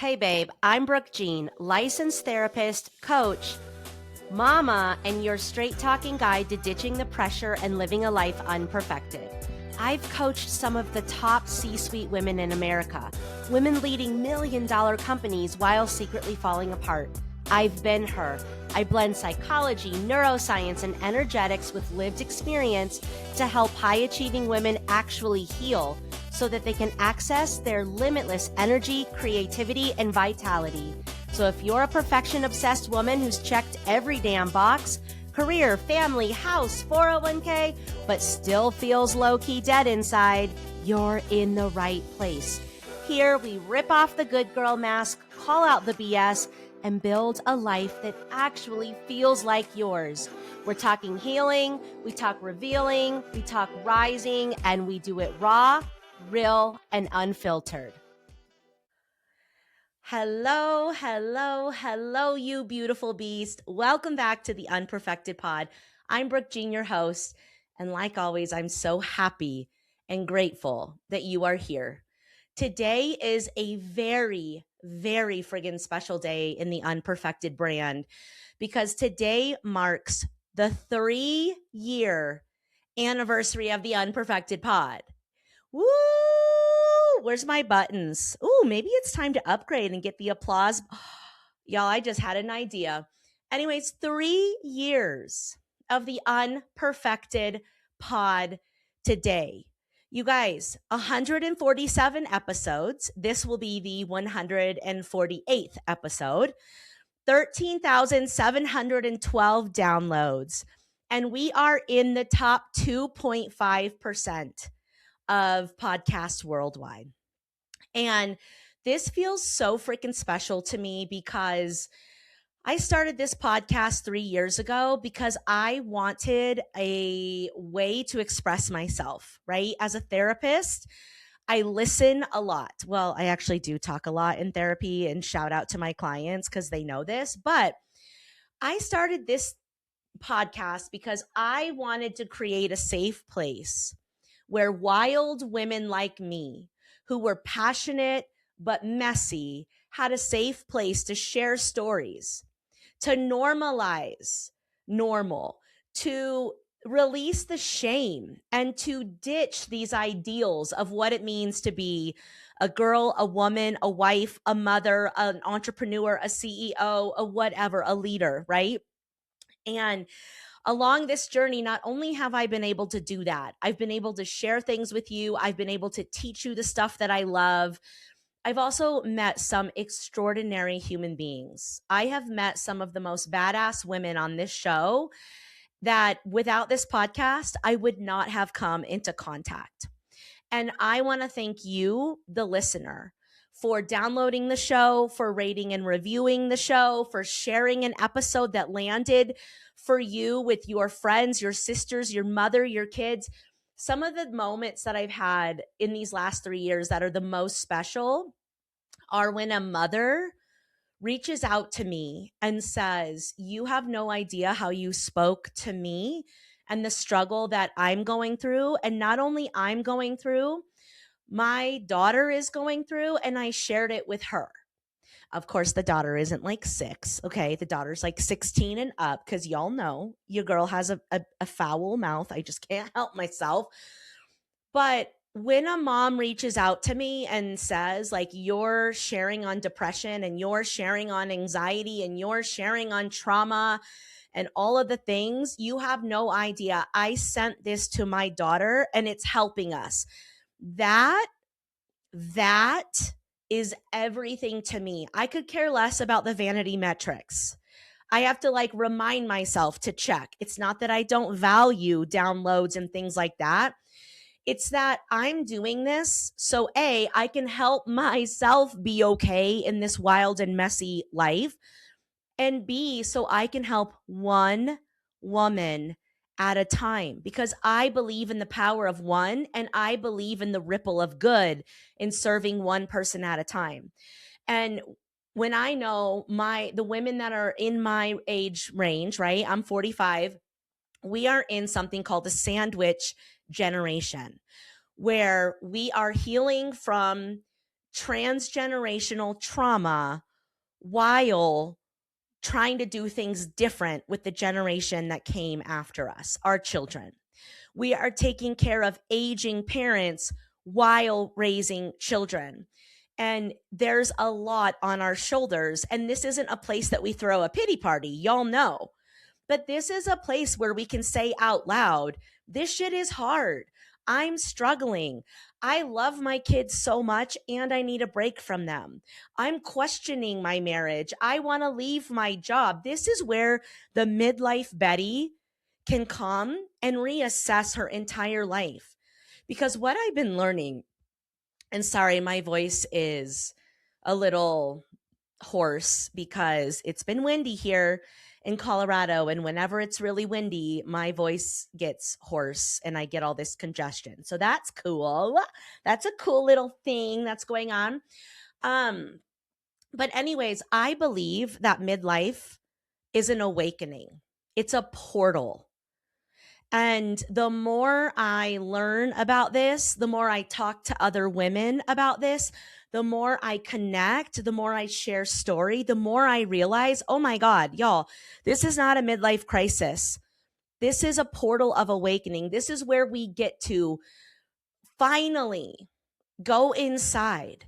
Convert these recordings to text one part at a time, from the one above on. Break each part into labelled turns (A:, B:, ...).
A: Hey babe, I'm Brooke Jean, licensed therapist, coach, mama, and your straight talking guide to ditching the pressure and living a life unperfected. I've coached some of the top C-suite women in America, women leading $1 million companies while secretly falling apart. I've been her. I blend psychology, neuroscience, and energetics with lived experience to help high-achieving women actually heal so that they can access their limitless energy, creativity, and vitality. So if you're a perfection-obsessed woman who's checked every damn box, career, family, house, 401k, but still feels low-key dead inside, you're in the right place. Here, we rip off the good girl mask, call out the BS, and build a life that actually feels like yours. We're talking healing, we talk revealing, we talk rising, and we do it raw, real, and unfiltered. Hello, you beautiful beast. Welcome back to the Unperfected Pod. I'm Brooke Jean, your host, and like always, I'm so happy and grateful that you are here. Today is a very, very friggin' special day in the Unperfected brand because today marks the 3-year anniversary of the Unperfected Pod. Woo! Where's my buttons? Ooh, maybe it's time to upgrade and get the applause. Y'all, I just had an idea. Anyways, 3 years of the Unperfected Pod today. You guys, 147 episodes. This will be the 148th episode. 13,712 downloads. And we are in the top 2.5% of podcasts worldwide. And this feels so freaking special to me because I started this podcast 3 years ago because I wanted a way to express myself, right? As a therapist, I listen a lot. Well, I actually do talk a lot in therapy, and shout out to my clients because they know this. But I started this podcast because I wanted to create a safe place where wild women like me, who were passionate but messy, had a safe place to share stories, to normalize normal, to release the shame, and to ditch these ideals of what it means to be a girl, a woman, a wife, a mother, an entrepreneur, a CEO, a whatever, a leader, right? And along this journey, not only have I been able to do that, I've been able to share things with you. I've been able to teach you the stuff that I love. I've also met some extraordinary human beings. I have met some of the most badass women on this show that without this podcast, I would not have come into contact. And I want to thank you, the listener, for downloading the show, for rating and reviewing the show, for sharing an episode that landed for you with your friends, your sisters, your mother, your kids. Some of the moments that I've had in these last 3 years that are the most special are when a mother reaches out to me and says, "You have no idea how you spoke to me and the struggle that I'm going through. And not only I'm going through, my daughter is going through, and I shared it with her." Of course, the daughter isn't like 6, okay? The daughter's like 16 and up because y'all know your girl has a foul mouth. I just can't help myself. But when a mom reaches out to me and says, like, you're sharing on depression and you're sharing on anxiety and you're sharing on trauma and all of the things, you have no idea. I sent this to my daughter and it's helping us. That is everything to me. I could care less about the vanity metrics. I have to like remind myself to check. It's not that I don't value downloads and things like that. It's that I'm doing this so A, I can help myself be okay in this wild and messy life, and B, so I can help one woman at a time, because I believe in the power of one, and I believe in the ripple of good in serving one person at a time. And when I know the women that are in my age range, right? I'm 45. We are in something called the sandwich generation, where we are healing from transgenerational trauma while trying to do things different with the generation that came after us, our children. We are taking care of aging parents while raising children. And there's a lot on our shoulders. And this isn't a place that we throw a pity party. Y'all know. But this is a place where we can say out loud, this shit is hard. I'm struggling. I love my kids so much and I need a break from them. I'm questioning my marriage. I want to leave my job. This is where the midlife Betty can come and reassess her entire life. Because what I've been learning, and sorry, my voice is a little hoarse because it's been windy here in Colorado. And whenever it's really windy, my voice gets hoarse and I get all this congestion. So that's cool. That's a cool little thing that's going on. But anyways, I believe that midlife is an awakening. It's a portal. And the more I learn about this, the more I talk to other women about this, the more I connect, the more I share story, the more I realize, oh my God, y'all, this is not a midlife crisis. This is a portal of awakening. This is where we get to finally go inside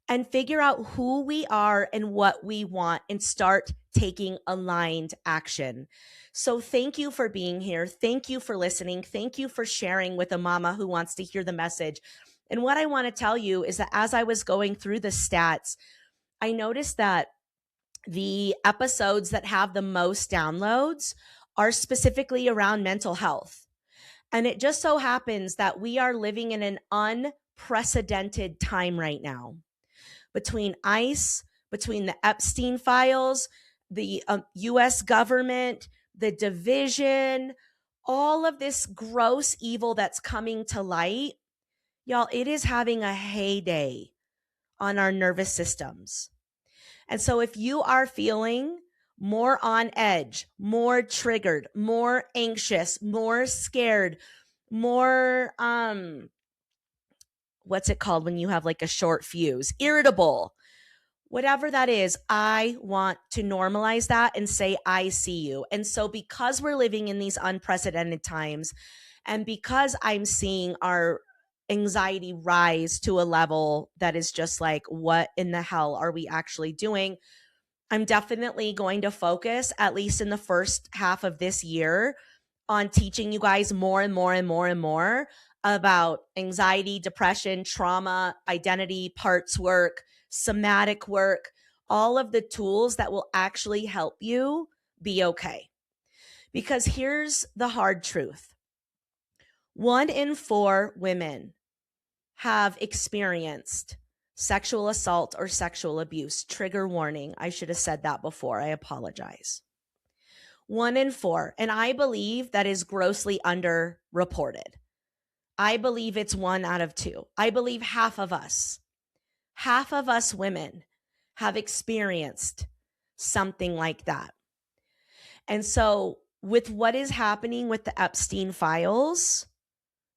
A: and figure out who we are and what we want and start taking aligned action. So thank you for being here. Thank you for listening. Thank you for sharing with a mama who wants to hear the message. And what I want to tell you is that as I was going through the stats, I noticed that the episodes that have the most downloads are specifically around mental health. And it just so happens that we are living in an unprecedented time right now. Between ICE, between the Epstein files, the US government, the division, all of this gross evil that's coming to light, y'all, it is having a heyday on our nervous systems. And so if you are feeling more on edge, more triggered, more anxious, more scared, more, what's it called when you have like a short fuse? Irritable. Whatever that is, I want to normalize that and say, I see you. And so because we're living in these unprecedented times, and because I'm seeing our anxiety rise to a level that is just like, what in the hell are we actually doing? I'm definitely going to focus, at least in the first half of this year, on teaching you guys more and more and more and more about anxiety, depression, trauma, identity, parts work, somatic work, all of the tools that will actually help you be okay. Because here's the hard truth. 1 in 4 women have experienced sexual assault or sexual abuse. Trigger warning. I should have said that before. I apologize. 1 in 4. And I believe that is grossly underreported. I believe it's 1 out of 2. I believe half of us women have experienced something like that. And so with what is happening with the Epstein files,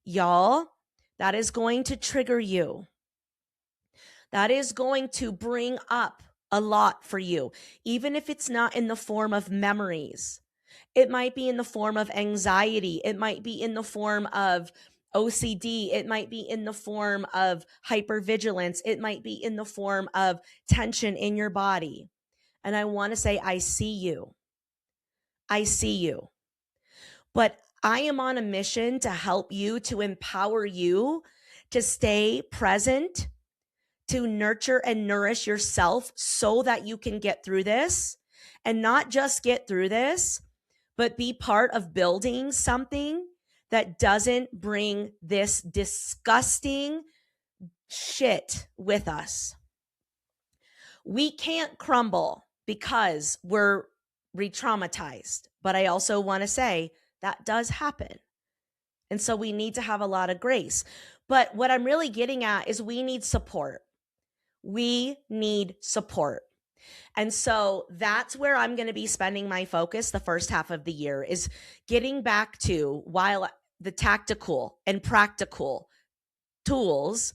A: y'all, that is going to trigger you. That is going to bring up a lot for you, even if it's not in the form of memories. It might be in the form of anxiety. It might be in the form of OCD. It might be in the form of hypervigilance. It might be in the form of tension in your body. And I want to say, I see you. I see you. But I am on a mission to help you, to empower you to stay present, to nurture and nourish yourself so that you can get through this, and not just get through this, but be part of building something that doesn't bring this disgusting shit with us. We can't crumble because we're re-traumatized. But I also want to say that does happen. And so we need to have a lot of grace. But what I'm really getting at is we need support. We need support. And so that's where I'm going to be spending my focus the first half of the year, is getting back to, while the tactical and practical tools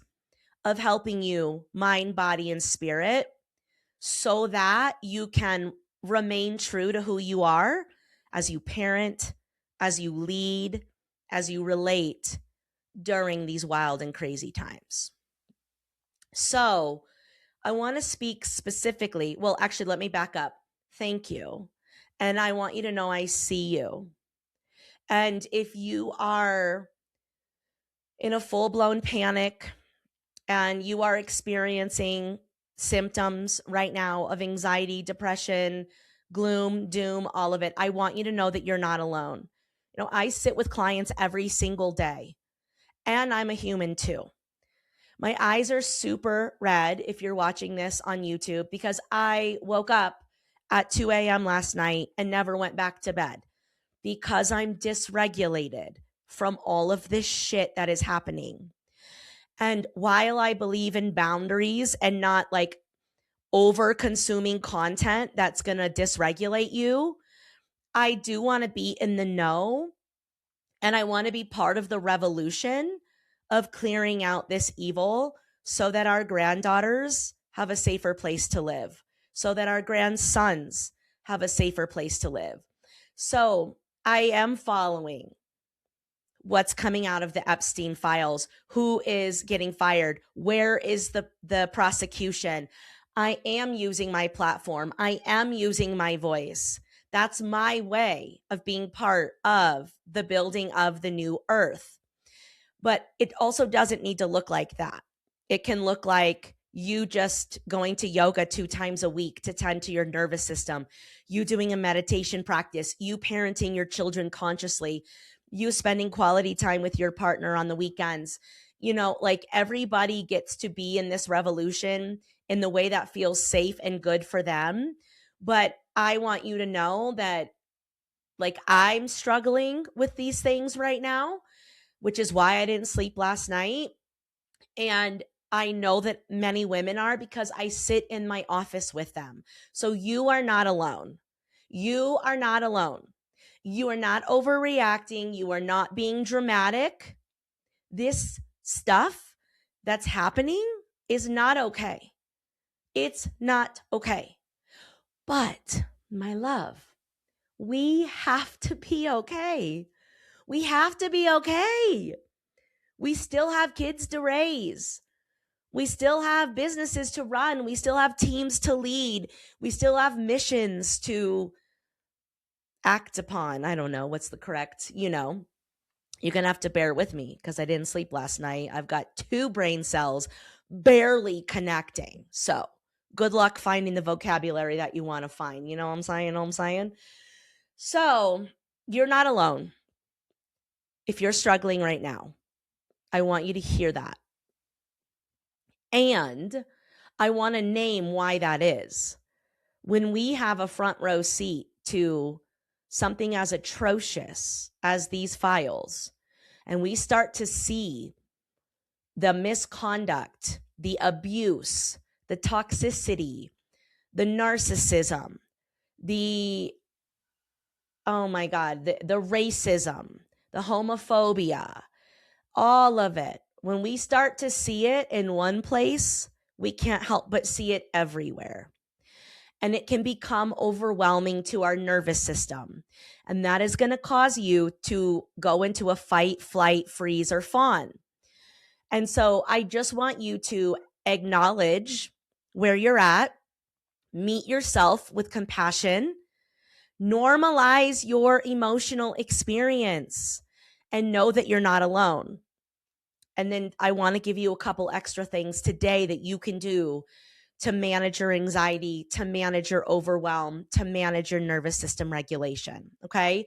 A: of helping you mind, body, and spirit so that you can remain true to who you are as you parent, as you lead, as you relate during these wild and crazy times. So, I want to speak specifically. Well, actually, let me back up. Thank you. And I want you to know I see you. And if you are in a full blown panic and you are experiencing symptoms right now of anxiety, depression, gloom, doom, all of it, I want you to know that you're not alone. You know, I sit with clients every single day, and I'm a human too. My eyes are super red if you're watching this on YouTube because I woke up at 2 a.m. last night and never went back to bed because I'm dysregulated from all of this shit that is happening. And while I believe in boundaries and not like over consuming content that's going to dysregulate you, I do want to be in the know, and I want to be part of the revolution of clearing out this evil so that our granddaughters have a safer place to live, so that our grandsons have a safer place to live. So I am following what's coming out of the Epstein files, who is getting fired, where is the prosecution. I am using my platform. I am using my voice. That's my way of being part of the building of the new earth. But it also doesn't need to look like that. It can look like you just going to yoga 2 times a week to tend to your nervous system, you doing a meditation practice, you parenting your children consciously, you spending quality time with your partner on the weekends. You know, like everybody gets to be in this revolution in the way that feels safe and good for them. But I want you to know that, like, I'm struggling with these things right now, which is why I didn't sleep last night. And I know that many women are because I sit in my office with them. So you are not alone. You are not alone. You are not overreacting. You are not being dramatic. This stuff that's happening is not okay. It's not okay. But, my love, we have to be okay. We have to be okay. We still have kids to raise. We still have businesses to run. We still have teams to lead. We still have missions to act upon. I don't know what's the correct, you're going to have to bear with me because I didn't sleep last night. I've got 2 brain cells barely connecting. So good luck finding the vocabulary that you want to find. You know what I'm saying? So you're not alone. If you're struggling right now, I want you to hear that. And I want to name why that is. When we have a front row seat to something as atrocious as these files, and we start to see the misconduct, the abuse, the toxicity, the narcissism, the, oh my God, the racism, the homophobia, all of it. When we start to see it in one place, we can't help but see it everywhere. And it can become overwhelming to our nervous system. And that is going to cause you to go into a fight, flight, freeze, or fawn. And so I just want you to acknowledge where you're at, meet yourself with compassion, normalize your emotional experience, and know that you're not alone. And then I want to give you a couple extra things today that you can do to manage your anxiety, to manage your overwhelm, to manage your nervous system regulation. Okay.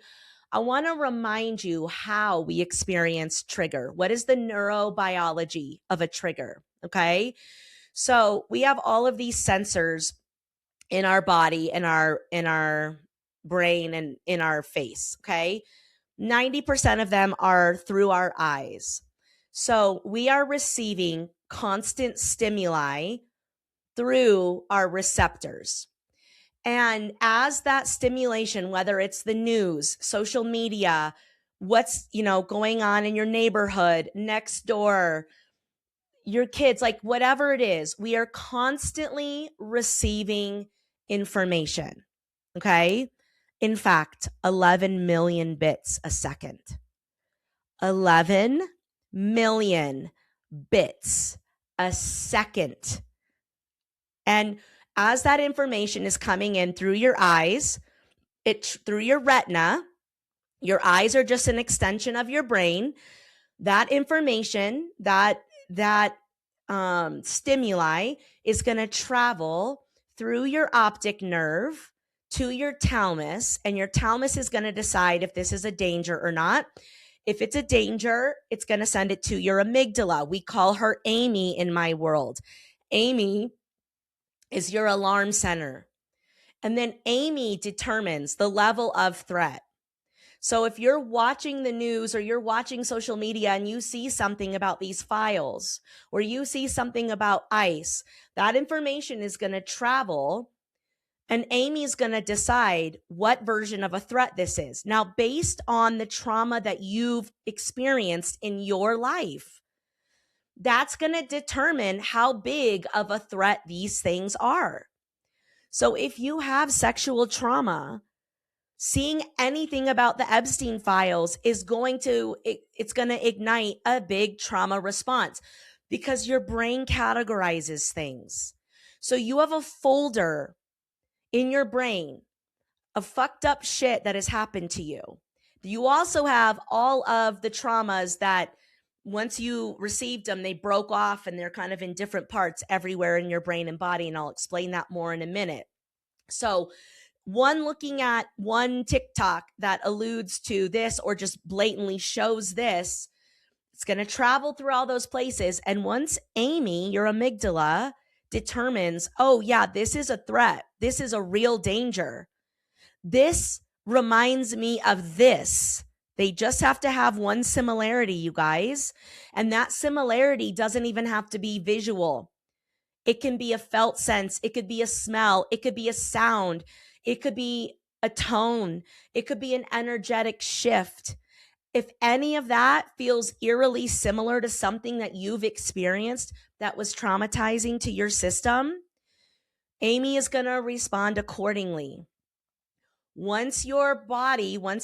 A: I want to remind you how we experience trigger. What is the neurobiology of a trigger? Okay. So we have all of these sensors in our body, in our brain, and in our face. Okay. 90% of them are through our eyes. So we are receiving constant stimuli through our receptors. And as that stimulation, whether it's the news, social media, what's, going on in your neighborhood, next door, your kids, like whatever it is, we are constantly receiving information. Okay. In fact, 11 million bits a second. 11 million bits a second. And as that information is coming in through your eyes, through your retina, your eyes are just an extension of your brain. That information, that stimuli is going to travel through your optic nerve to your thalamus, and your thalamus is going to decide if this is a danger or not. If it's a danger, it's going to send it to your amygdala. We call her Amy in my world. Amy is your alarm center. And then Amy determines the level of threat. So if you're watching the news or you're watching social media and you see something about these files or you see something about ICE, that information is going to travel and Amy's going to decide what version of a threat this is. Now, based on the trauma that you've experienced in your life, that's going to determine how big of a threat these things are. So if you have sexual trauma, seeing anything about the Epstein files is going to ignite a big trauma response because your brain categorizes things. So you have a folder in your brain of fucked up shit that has happened to you. You also have all of the traumas that once you received them, they broke off and they're kind of in different parts everywhere in your brain and body. And I'll explain that more in a minute. So looking at one TikTok that alludes to this or just blatantly shows this, it's going to travel through all those places. And once Amy, your amygdala, determines, oh yeah, this is a threat, this is a real danger, this reminds me of this. They just have to have one similarity, you guys. And that similarity doesn't even have to be visual. It can be a felt sense. It could be a smell. It could be a sound. It could be a tone. It could be an energetic shift. If any of that feels eerily similar to something that you've experienced that was traumatizing to your system, Amy is going to respond accordingly. Once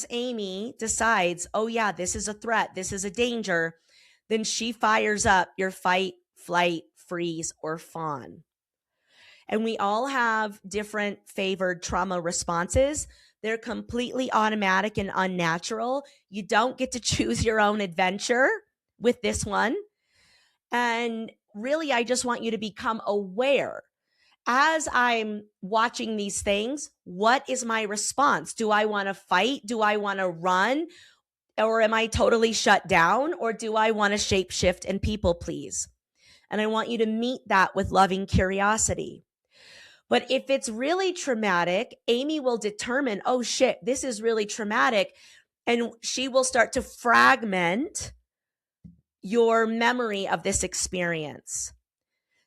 A: Amy decides, oh yeah, this is a threat, this is a danger, then she fires up your fight, flight, freeze, or fawn. And we all have different favored trauma responses. They're completely automatic and unnatural. You don't get to choose your own adventure with this one. And really, I just want you to become aware. As I'm watching these things, what is my response? Do I want to fight? Do I want to run? Or am I totally shut down? Or do I want to shapeshift and people please? And I want you to meet that with loving curiosity. But if it's really traumatic, Amy will determine, oh shit, this is really traumatic. And she will start to fragment your memory of this experience.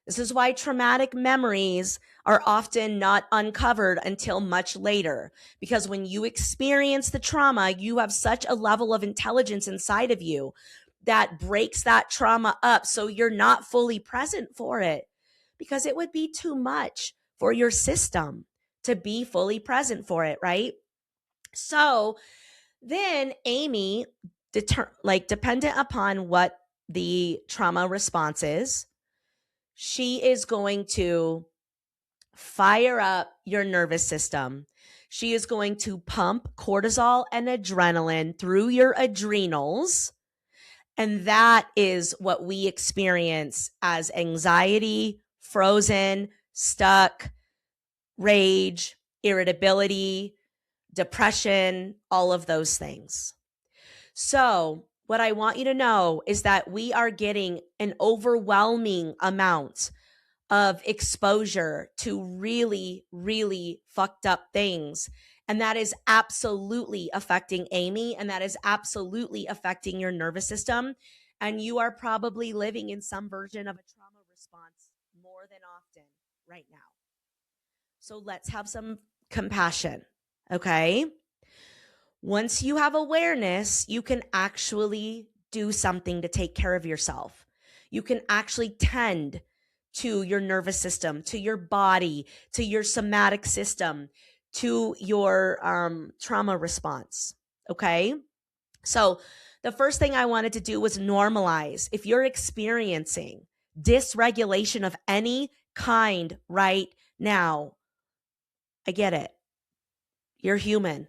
A: This is why traumatic memories are often not uncovered until much later. Because when you experience the trauma, you have such a level of intelligence inside of you that breaks that trauma up so you're not fully present for it. Because it would be too much for your system to be fully present for it, right? So then Amy, dependent upon what the trauma response is, she is going to fire up your nervous system. She is going to pump cortisol and adrenaline through your adrenals. And that is what we experience as anxiety, frozen, stuck, rage, irritability, depression, all of those things. So what I want you to know is that we are getting an overwhelming amount of exposure to really, really fucked up things. And that is absolutely affecting Amy, and that is absolutely affecting your nervous system. And you are probably living in some version of a trauma response more than often right now. So let's have some compassion, okay? Once you have awareness, you can actually do something to take care of yourself. You can actually tend to your nervous system, to your body, to your somatic system, to your trauma response. Okay. So the first thing I wanted to do was normalize. If you're experiencing dysregulation of any kind right now, I get it. You're human.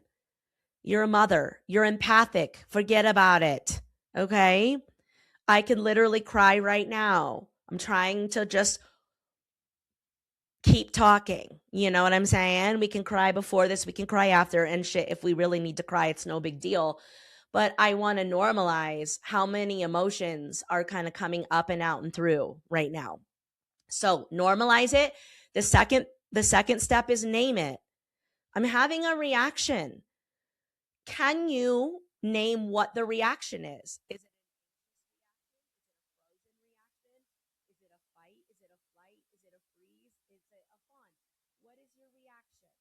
A: You're a mother. You're empathic. Forget about it. Okay. I can literally cry right now. I'm trying to just keep talking. You know what I'm saying? We can cry before this, we can cry after, and shit. If we really need to cry, it's no big deal. But I want to normalize how many emotions are kind of coming up and out and through right now. So normalize it. The second step is name it. I'm having a reaction. Can you name what the reaction is? Is it Is it a fight? Is it a flight? Is it a freeze? Is it a fawn? What is your reaction?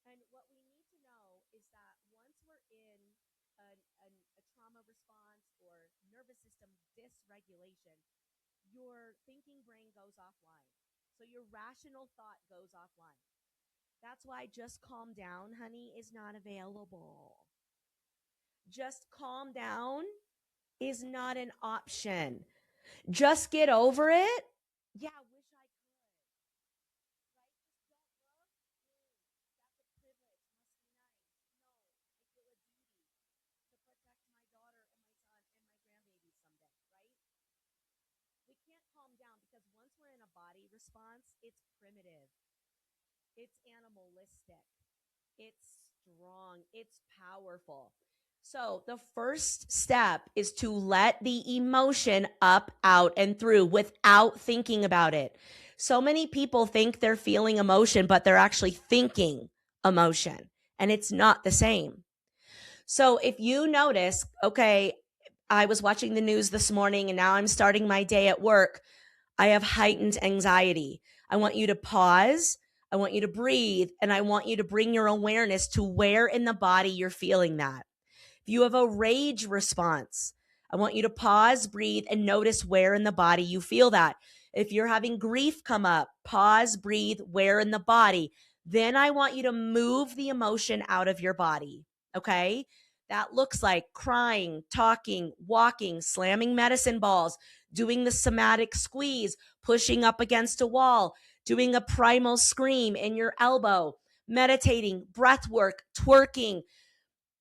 A: And what we need to know is that once we're in a trauma response or nervous system dysregulation, your thinking brain goes offline. So your rational thought goes offline. That's why just calm down, honey, is not available. Just calm down is not an option. Just get over it. Yeah, wish I could. Right? Just don't love? That's a privilege. Must be nice. No, I feel a duty to protect my daughter and my son and my grandbaby someday, right? We can't calm down because once we're in a body response, it's primitive, it's animalistic, it's strong, it's powerful. So the first step is to let the emotion up, out, and through without thinking about it. So many people think they're feeling emotion, but they're actually thinking emotion, and it's not the same. So if you notice, okay, I was watching the news this morning and now I'm starting my day at work, I have heightened anxiety. I want you to pause. I want you to breathe, and I want you to bring your awareness to where in the body you're feeling that. If you have a rage response, I want you to pause, breathe, and notice where in the body you feel that. If you're having grief come up, pause, breathe, where in the body. Then I want you to move the emotion out of your body. Okay? That looks like crying, talking, walking, slamming medicine balls, doing the somatic squeeze, pushing up against a wall, doing a primal scream in your elbow, meditating, breath work, twerking.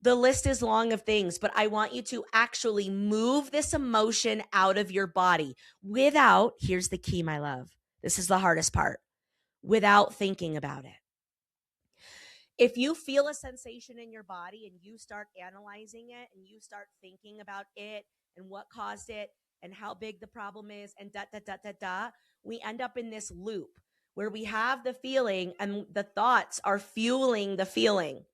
A: The list is long of things, but I want you to actually move this emotion out of your body without, here's the key, my love. This is the hardest part, without thinking about it. If you feel a sensation in your body and you start analyzing it and you start thinking about it and what caused it and how big the problem is and da da da da da, we end up in this loop where we have the feeling and the thoughts are fueling the feeling.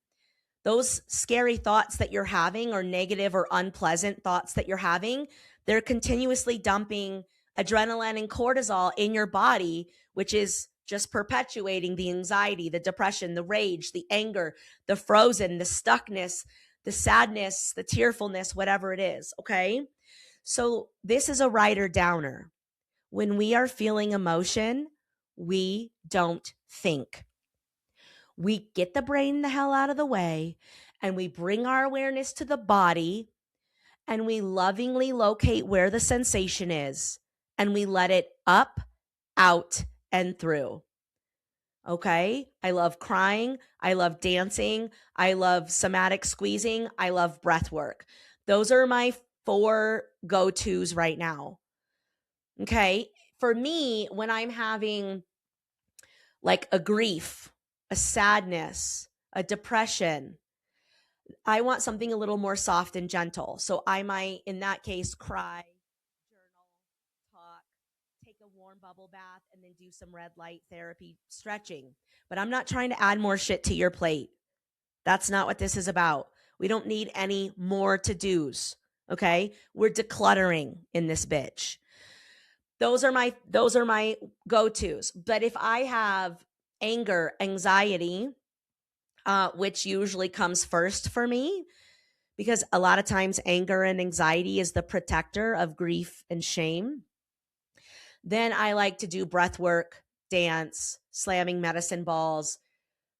A: Those scary thoughts that you're having or negative or unpleasant thoughts that you're having, they're continuously dumping adrenaline and cortisol in your body, which is just perpetuating the anxiety, the depression, the rage, the anger, the frozen, the stuckness, the sadness, the tearfulness, whatever it is. Okay. So this is a writer downer. When we are feeling emotion, we don't think. We get the brain the hell out of the way and we bring our awareness to the body and we lovingly locate where the sensation is and we let it up, out, and through. Okay? I love crying. I love dancing. I love somatic squeezing. I love breath work. Those are my 4 go-tos right now. Okay? For me, when I'm having like a grief, a sadness, a depression, I want something a little more soft and gentle. So I might, in that case, cry, journal, talk, take a warm bubble bath, and then do some red light therapy stretching. But I'm not trying to add more shit to your plate. That's not what this is about. We don't need any more to-dos. Okay? We're decluttering in this bitch. Those are my go-tos. But if I have anger, anxiety, which usually comes first for me, because a lot of times anger and anxiety is the protector of grief and shame. Then I like to do breath work, dance, slamming medicine balls,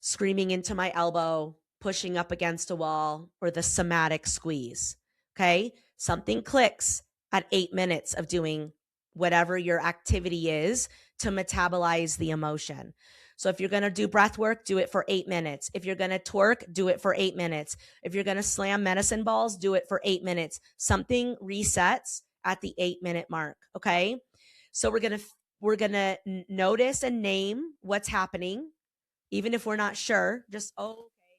A: screaming into my elbow, pushing up against a wall, or the somatic squeeze. Okay. Something clicks at 8 minutes of doing whatever your activity is to metabolize the emotion. So if you're going to do breath work, do it for 8 minutes. If you're going to twerk, do it for 8 minutes. If you're going to slam medicine balls, do it for 8 minutes. Something resets at the 8-minute mark. Okay. So we're going to notice and name what's happening. Even if we're not sure, just, oh, okay,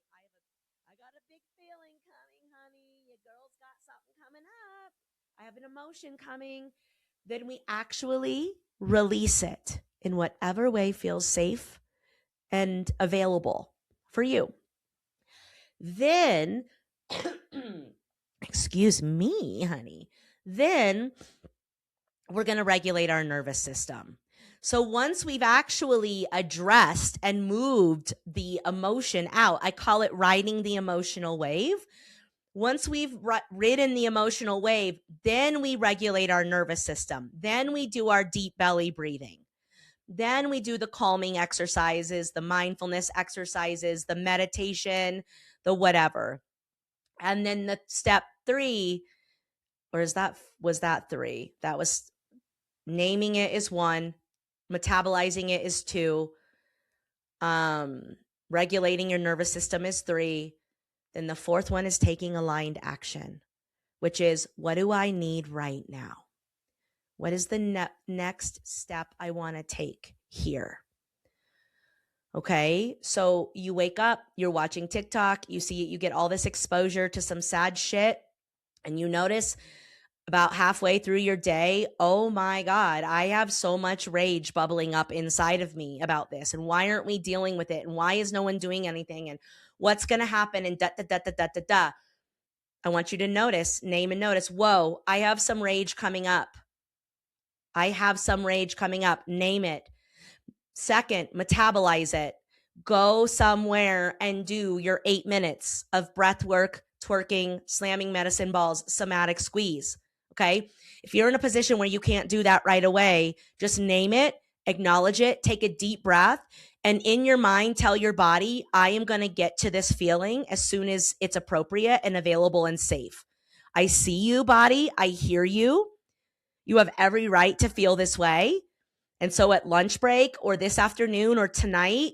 A: I got a big feeling coming, honey. Your girl's got something coming up. I have an emotion coming. Then we actually release it in whatever way feels safe and available for you. Then, excuse me, honey. Then we're going to regulate our nervous system. So once we've actually addressed and moved the emotion out, I call it riding the emotional wave. Once we've ridden the emotional wave, then we regulate our nervous system. Then we do our deep belly breathing. Then we do the calming exercises, the mindfulness exercises, the meditation, the whatever. And then the step 3, or was that 3? That was naming it is 1. Metabolizing it is 2. Regulating your nervous system is 3. Then the 4th one is taking aligned action, which is, what do I need right now? What is the next step I want to take here? Okay, so you wake up, you're watching TikTok, you see it, you get all this exposure to some sad shit, and you notice about halfway through your day, oh my God, I have so much rage bubbling up inside of me about this. And why aren't we dealing with it? And why is no one doing anything? And what's going to happen? And da, da, da, da, da, da, da. I want you to notice, name and notice, whoa, I have some rage coming up. I have some rage coming up. Name it. Second, metabolize it. Go somewhere and do your 8 minutes of breath work, twerking, slamming medicine balls, somatic squeeze. Okay. If you're in a position where you can't do that right away, just name it, acknowledge it, take a deep breath, and in your mind, tell your body, I am going to get to this feeling as soon as it's appropriate and available and safe. I see you, body. I hear you. You have every right to feel this way. And so at lunch break or this afternoon or tonight,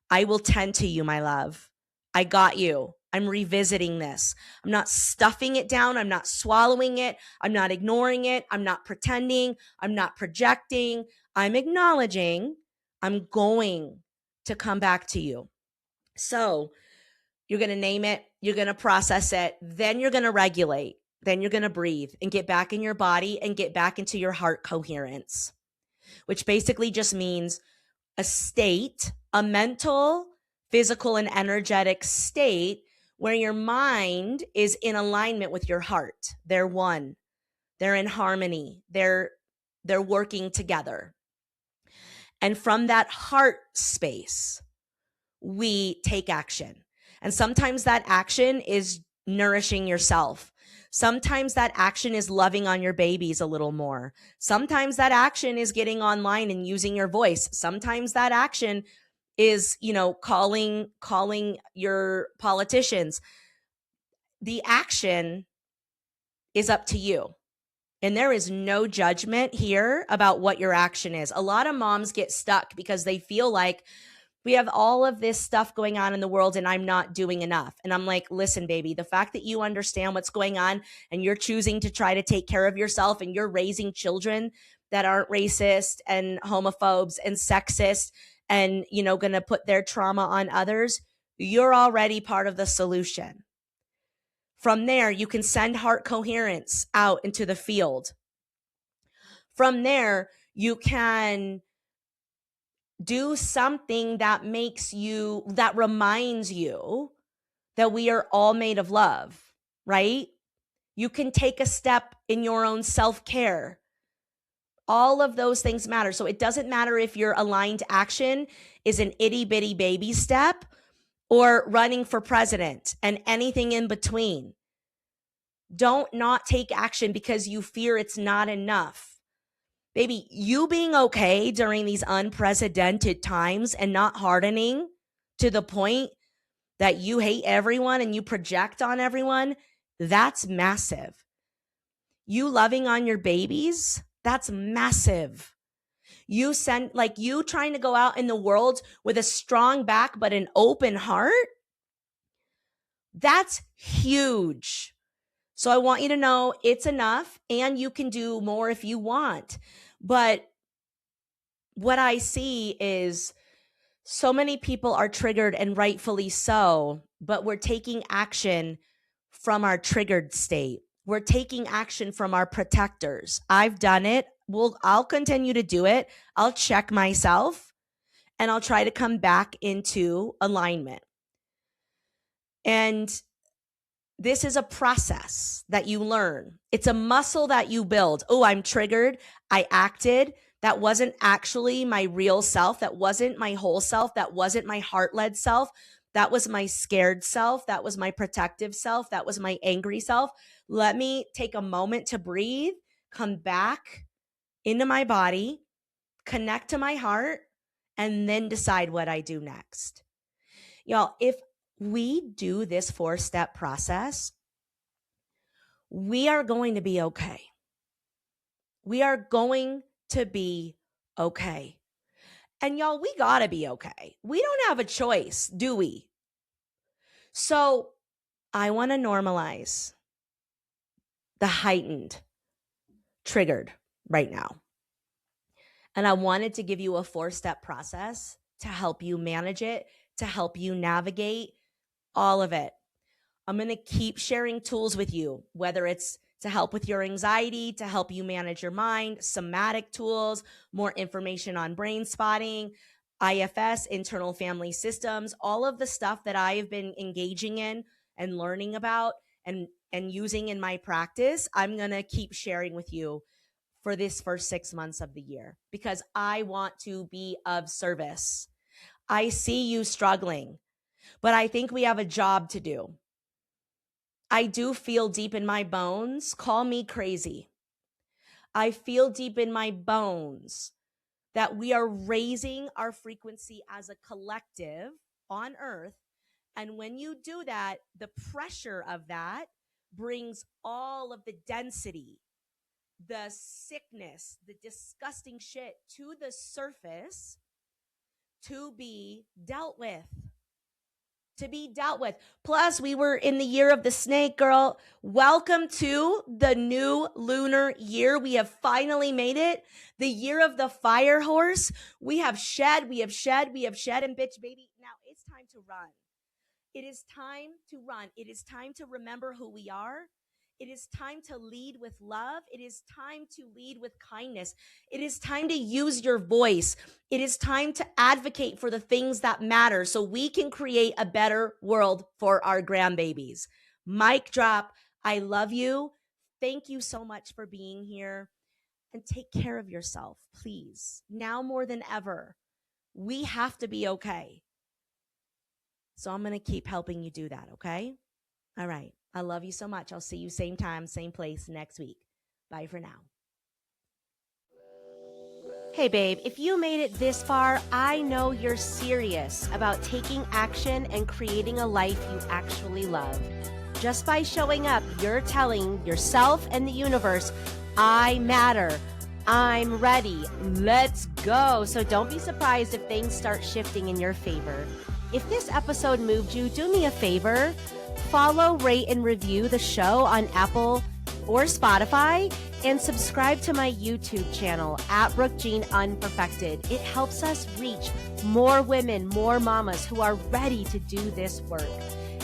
A: I will tend to you, my love. I got you. I'm revisiting this. I'm not stuffing it down. I'm not swallowing it. I'm not ignoring it. I'm not pretending. I'm not projecting. I'm acknowledging. I'm going to come back to you. So you're going to name it. You're going to process it. Then you're going to regulate. Then you're going to breathe and get back in your body and get back into your heart coherence, which basically just means a state, a mental, physical, and energetic state where your mind is in alignment with your heart. They're one. They're in harmony. They're working together. And from that heart space, we take action. And sometimes that action is nourishing yourself. Sometimes that action is loving on your babies a little more. Sometimes that action is getting online and using your voice. Sometimes that action is, calling your politicians. The action is up to you. And there is no judgment here about what your action is. A lot of moms get stuck because they feel like we have all of this stuff going on in the world and I'm not doing enough. And I'm like, listen, baby, the fact that you understand what's going on and you're choosing to try to take care of yourself and you're raising children that aren't racist and homophobes and sexist and, going to put their trauma on others, you're already part of the solution. From there, you can send heart coherence out into the field. From there, you can do something that reminds you that we are all made of love, right? You can take a step in your own self-care. All of those things matter. So it doesn't matter if your aligned action is an itty bitty baby step or running for president and anything in between. Don't not take action because you fear it's not enough. Baby, you being okay during these unprecedented times and not hardening to the point that you hate everyone and you project on everyone, that's massive. You loving on your babies, that's massive. You trying to go out in the world with a strong back but an open heart, that's huge. So I want you to know it's enough and you can do more if you want. But what I see is so many people are triggered, and rightfully so, but we're taking action from our triggered state. We're taking action from our protectors. I've done it. I'll continue to do it. I'll check myself and I'll try to come back into alignment. And this is a process that you learn. It's a muscle that you build. Oh, I'm triggered. I acted. That wasn't actually my real self. That wasn't my whole self. That wasn't my heart-led self. That was my scared self. That was my protective self. That was my angry self. Let me take a moment to breathe, come back into my body, connect to my heart, and then decide what I do next. Y'all, if we do this 4-step process, we are going to be okay. We are going to be okay. And y'all, we gotta be okay. We don't have a choice, do we? So I want to normalize the heightened, triggered right now. And I wanted to give you a 4-step process to help you manage it, to help you navigate all of it. I'm going to keep sharing tools with you, whether it's to help with your anxiety, to help you manage your mind, somatic tools, more information on brain spotting, IFS, internal family systems, all of the stuff that I have been engaging in and learning about and using in my practice. I'm going to keep sharing with you for this first 6 months of the year because I want to be of service. I see you struggling, but I think we have a job to do. I do feel deep in my bones, call me crazy. I feel deep in my bones that we are raising our frequency as a collective on earth. And when you do that, the pressure of that brings all of the density, the sickness, the disgusting shit to the surface to be dealt with. Plus, we were in the year of the snake, girl. Welcome to the new lunar year. We have finally made it. The year of the fire horse. We have shed, and bitch, baby, now it's time to run. It is time to run. It is time to remember who we are. It is time to lead with love. It is time to lead with kindness. It is time to use your voice. It is time to advocate for the things that matter so we can create a better world for our grandbabies. Mic drop. I love you. Thank you so much for being here. And take care of yourself, please. Now more than ever, we have to be okay. So I'm going to keep helping you do that, okay? All right. I love you so much. I'll see you same time, same place next week. Bye for now. Hey, babe, if you made it this far, I know you're serious about taking action and creating a life you actually love. Just by showing up, you're telling yourself and the universe, I matter. I'm ready. Let's go. So don't be surprised if things start shifting in your favor. If this episode moved you, do me a favor. Follow, rate, and review the show on Apple or Spotify, and subscribe to my YouTube channel at Brooke Jean Unperfected. It helps us reach more women, more mamas who are ready to do this work.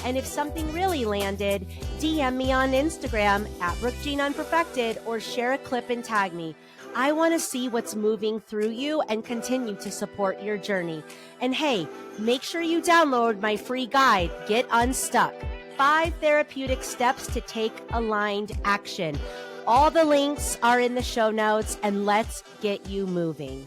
A: And if something really landed, DM me on Instagram at Brooke Jean Unperfected or share a clip and tag me. I want to see what's moving through you and continue to support your journey. And hey, make sure you download my free guide, Get Unstuck. 5 therapeutic steps to take aligned action. All the links are in the show notes, and let's get you moving.